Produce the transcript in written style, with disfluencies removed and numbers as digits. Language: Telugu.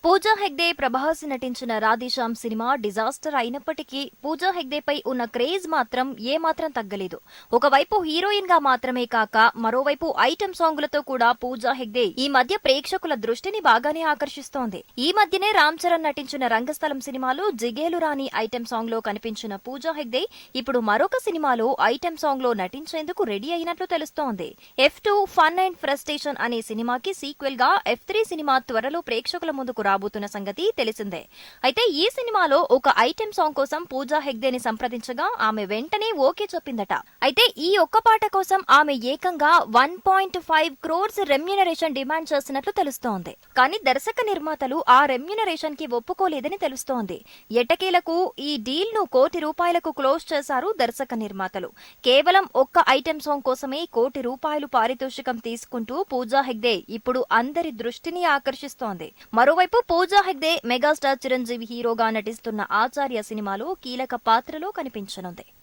పూజా హెగ్డే ప్రభాస్ నటించిన రాధేశ్యామ్ సినిమా డిజాస్టర్ అయినప్పటికీ పూజా హెగ్డేపై ఉన్న క్రేజ్ మాత్రం ఏమాత్రం తగ్గలేదు. ఒకవైపు హీరోయిన్ గా మాత్రమే కాక మరోవైపు ఐటెం సాంగులతో కూడా పూజా హెగ్డే ఈ మధ్య ప్రేక్షకుల దృష్టిని బాగానే ఆకర్షిస్తోంది. ఈ మధ్యనే రామ్ చరణ్ నటించిన రంగస్థలం సినిమాలో జిగేలు రాణి ఐటెం సాంగ్ లో కనిపించిన పూజా హెగ్డే ఇప్పుడు మరొక సినిమాలో ఐటెం సాంగ్ లో నటించేందుకు రెడీ అయినట్లు తెలుస్తోంది. F2 ఫన్ అండ్ ఫ్రస్ట్రేషన్ అనే సినిమాకి సీక్వెల్ గా F3 సినిమా త్వరలో ప్రేక్షకుల ముందుకు రాబోతున్న సంగతి తెలిసిందే. అయితే ఈ సినిమాలో ఒక ఐటెం సాంగ్ కోసం పూజా హెగ్డేని సంప్రదించగా ఆమె వెంటనే ఓకే చెప్పిందట. అయితే ఈ ఒక్క పాట కోసం ఆమె ఏకంగా 1.5 crores రెమ్యూనరేషన్ డిమాండ్ చేసినట్లు తెలుస్తోంది. కానీ దర్శక నిర్మాతలు ఆ రెమ్యూనరేషన్ కి ఒప్పుకోలేదని తెలుస్తోంది. ఎట్టకేలకు ఈ డీల్ ను ₹1 కోటి క్లోజ్ చేశారు దర్శక నిర్మాతలు. కేవలం ఒక్క ఐటెం సాంగ్ కోసమే ₹1 కోటి పారితోషికం తీసుకుంటూ పూజా హెగ్డే ఇప్పుడు అందరి దృష్టిని ఆకర్షిస్తోంది. మరోవైపు పూజా హెగ్డే మెగాస్టార్ చిరంజీవి హీరోగా నటిస్తున్న ఆచార్య సినిమాలో కీలక పాత్రలో కనిపించనుంది.